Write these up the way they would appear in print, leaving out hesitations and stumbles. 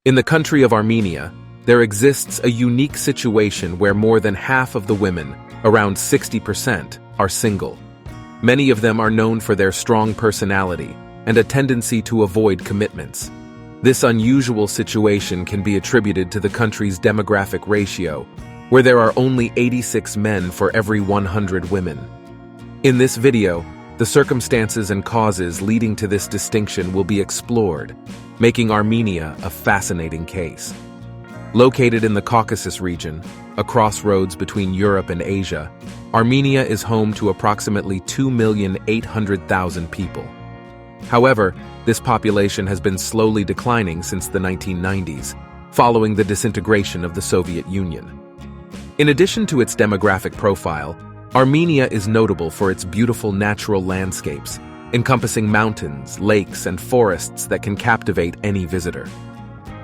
In the country of Armenia, there exists a unique situation where more than half of the women, around 60%, are single. Many of them are known for their strong personality and a tendency to avoid commitments. This unusual situation can be attributed to the country's demographic ratio, where there are only 86 men for every 100 women. In this video, the circumstances and causes leading to this distinction will be explored, making Armenia a fascinating case. Located in the Caucasus region, a crossroads between Europe and Asia, Armenia is home to approximately 2,800,000 people. However, this population has been slowly declining since the 1990s, following the disintegration of the Soviet Union. In addition to its demographic profile, Armenia is notable for its beautiful natural landscapes, encompassing mountains, lakes, and forests that can captivate any visitor.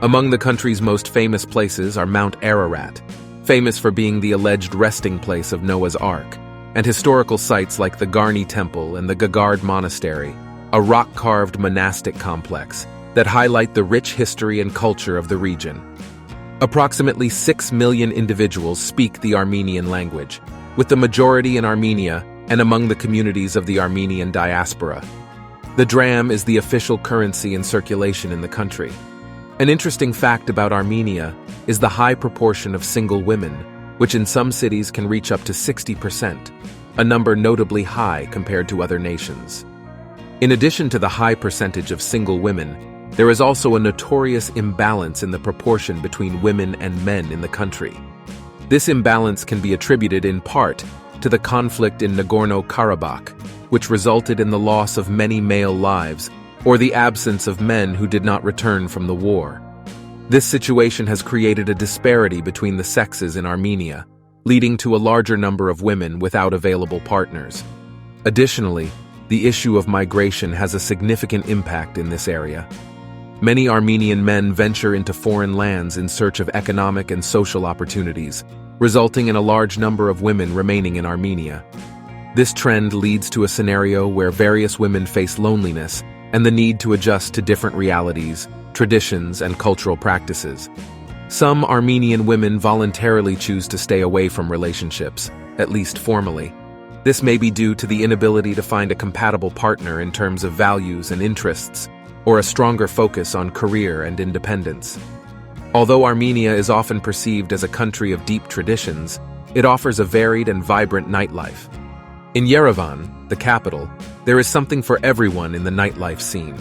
Among the country's most famous places are Mount Ararat, famous for being the alleged resting place of Noah's Ark, and historical sites like the Garni Temple and the Gagard Monastery, a rock-carved monastic complex that highlight the rich history and culture of the region. Approximately 6 million individuals speak the Armenian language, with the majority in Armenia and among the communities of the Armenian diaspora. The dram is the official currency in circulation in the country. An interesting fact about Armenia is the high proportion of single women, which in some cities can reach up to 60%, a number notably high compared to other nations. In addition to the high percentage of single women, there is also a notorious imbalance in the proportion between women and men in the country. This imbalance can be attributed in part to the conflict in Nagorno-Karabakh, which resulted in the loss of many male lives or the absence of men who did not return from the war. This situation has created a disparity between the sexes in Armenia, leading to a larger number of women without available partners. Additionally, the issue of migration has a significant impact in this area. Many Armenian men venture into foreign lands in search of economic and social opportunities, resulting in a large number of women remaining in Armenia. This trend leads to a scenario where various women face loneliness and the need to adjust to different realities, traditions, and cultural practices. Some Armenian women voluntarily choose to stay away from relationships, at least formally. This may be due to the inability to find a compatible partner in terms of values and interests, or a stronger focus on career and independence. Although Armenia is often perceived as a country of deep traditions, it offers a varied and vibrant nightlife. In Yerevan, the capital, there is something for everyone in the nightlife scene.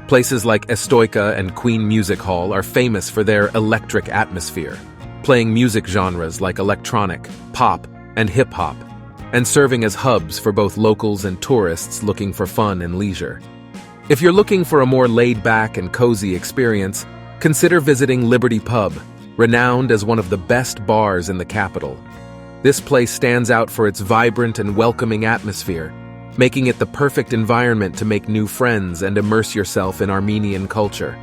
Places like Estoica and Queen Music Hall are famous for their electric atmosphere, playing music genres like electronic, pop, and hip-hop, and serving as hubs for both locals and tourists looking for fun and leisure. If you're looking for a more laid-back and cozy experience, consider visiting Liberty Pub, renowned as one of the best bars in the capital. This place stands out for its vibrant and welcoming atmosphere, making it the perfect environment to make new friends and immerse yourself in Armenian culture.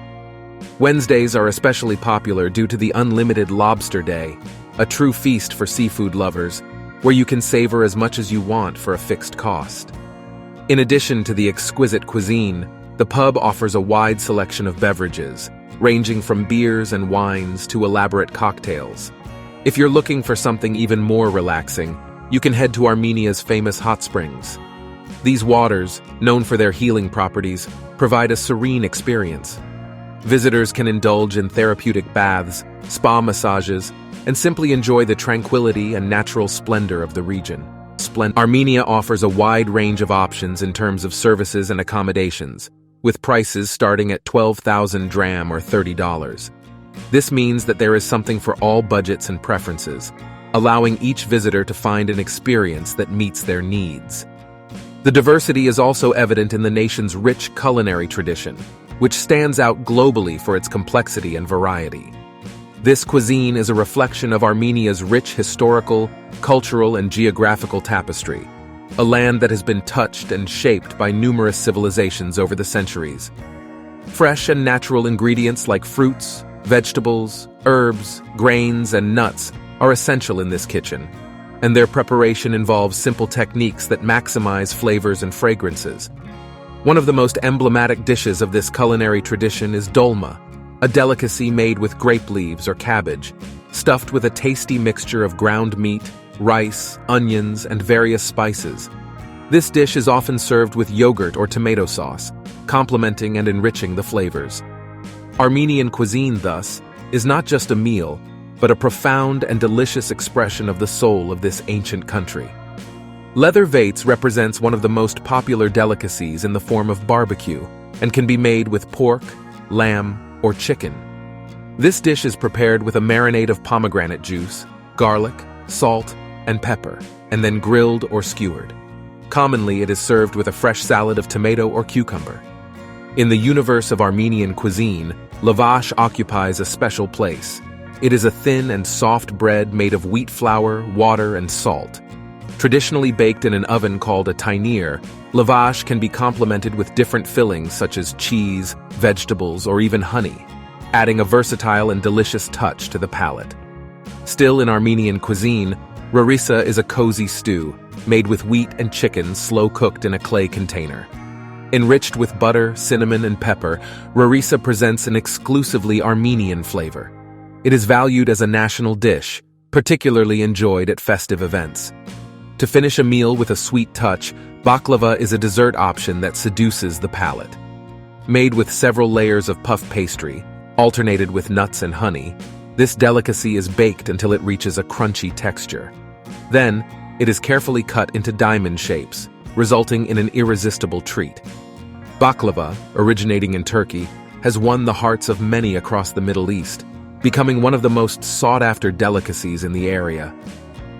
Wednesdays are especially popular due to the Unlimited Lobster Day, a true feast for seafood lovers, where you can savor as much as you want for a fixed cost. In addition to the exquisite cuisine, the pub offers a wide selection of beverages, ranging from beers and wines to elaborate cocktails. If you're looking for something even more relaxing, you can head to Armenia's famous hot springs. These waters, known for their healing properties, provide a serene experience. Visitors can indulge in therapeutic baths, spa massages, and simply enjoy the tranquility and natural splendor of the region. Armenia offers a wide range of options in terms of services and accommodations, with prices starting at 12,000 dram or $30. This means that there is something for all budgets and preferences, allowing each visitor to find an experience that meets their needs. The diversity is also evident in the nation's rich culinary tradition, which stands out globally for its complexity and variety. This cuisine is a reflection of Armenia's rich historical, cultural, and geographical tapestry, a land that has been touched and shaped by numerous civilizations over the centuries. Fresh and natural ingredients like fruits, vegetables, herbs, grains, and nuts are essential in this kitchen, and their preparation involves simple techniques that maximize flavors and fragrances. One of the most emblematic dishes of this culinary tradition is dolma, a delicacy made with grape leaves or cabbage, stuffed with a tasty mixture of ground meat, rice, onions, and various spices. This dish is often served with yogurt or tomato sauce, complementing and enriching the flavors. Armenian cuisine, thus, is not just a meal, but a profound and delicious expression of the soul of this ancient country. Leather vates represents one of the most popular delicacies in the form of barbecue and can be made with pork, lamb, or chicken. This dish is prepared with a marinade of pomegranate juice, garlic, salt, and pepper, and then grilled or skewered. Commonly, it is served with a fresh salad of tomato or cucumber. In the universe of Armenian cuisine, lavash occupies a special place. It is a thin and soft bread made of wheat flour, water, and salt. Traditionally baked in an oven called a tainir, lavash can be complemented with different fillings such as cheese, vegetables, or even honey, adding a versatile and delicious touch to the palate. Still in Armenian cuisine, rarissa is a cozy stew, made with wheat and chicken slow-cooked in a clay container. Enriched with butter, cinnamon, and pepper, rarissa presents an exclusively Armenian flavor. It is valued as a national dish, particularly enjoyed at festive events. To finish a meal with a sweet touch, baklava is a dessert option that seduces the palate. Made with several layers of puff pastry, alternated with nuts and honey, this delicacy is baked until it reaches a crunchy texture. Then, it is carefully cut into diamond shapes, resulting in an irresistible treat. Baklava, originating in Turkey, has won the hearts of many across the Middle East, becoming one of the most sought-after delicacies in the area.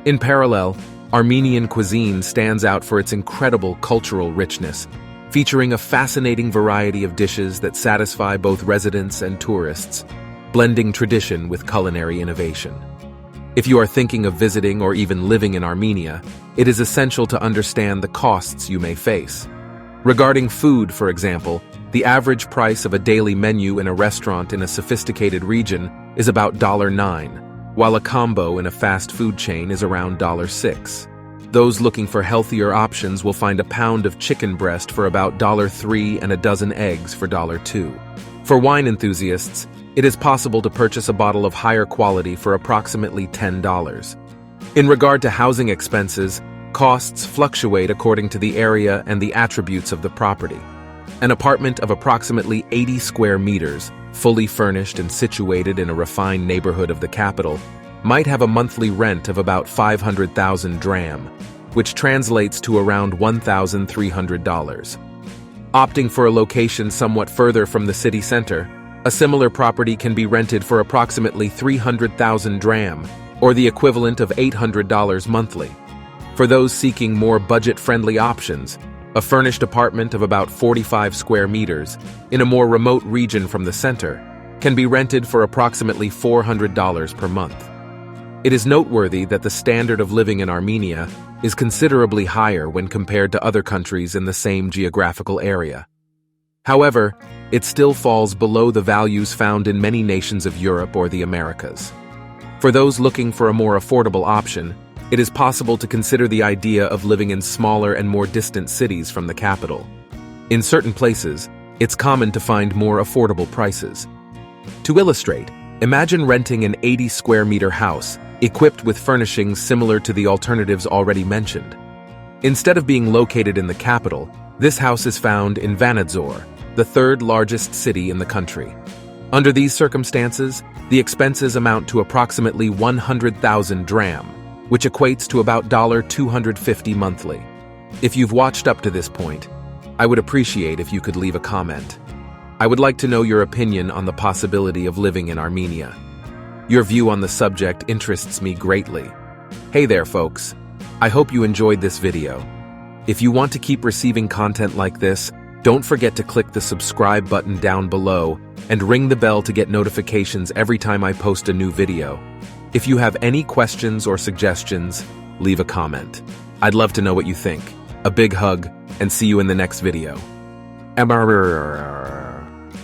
In parallel, Armenian cuisine stands out for its incredible cultural richness, featuring a fascinating variety of dishes that satisfy both residents and tourists, blending tradition with culinary innovation. If you are thinking of visiting or even living in Armenia, it is essential to understand the costs you may face. Regarding food, for example, the average price of a daily menu in a restaurant in a sophisticated region is about $9, while a combo in a fast food chain is around $6. Those looking for healthier options will find a pound of chicken breast for about $3 and a dozen eggs for $2. For wine enthusiasts, it is possible to purchase a bottle of higher quality for approximately $10. In regard to housing expenses, costs fluctuate according to the area and the attributes of the property. An apartment of approximately 80 square meters, fully furnished and situated in a refined neighborhood of the capital, might have a monthly rent of about 500,000 dram, which translates to around $1,300. Opting for a location somewhat further from the city center, a similar property can be rented for approximately 300,000 dram, or the equivalent of $800 monthly. For those seeking more budget-friendly options, a furnished apartment of about 45 square meters in a more remote region from the center can be rented for approximately $400 per month. It is noteworthy that the standard of living in Armenia is considerably higher when compared to other countries in the same geographical area. However, it still falls below the values found in many nations of Europe or the Americas. For those looking for a more affordable option, it is possible to consider the idea of living in smaller and more distant cities from the capital. In certain places, it's common to find more affordable prices. To illustrate, imagine renting an 80 square meter house equipped with furnishings similar to the alternatives already mentioned. Instead of being located in the capital, this house is found in Vanadzor, the third largest city in the country. Under these circumstances, the expenses amount to approximately 100,000 dram, which equates to about $250 monthly. If you've watched up to this point, I would appreciate if you could leave a comment. I would like to know your opinion on the possibility of living in Armenia. Your view on the subject interests me greatly. Hey there, folks. I hope you enjoyed this video. If you want to keep receiving content like this, don't forget to click the subscribe button down below and ring the bell to get notifications every time I post a new video. If you have any questions or suggestions, leave a comment. I'd love to know what you think. A big hug, and see you in the next video.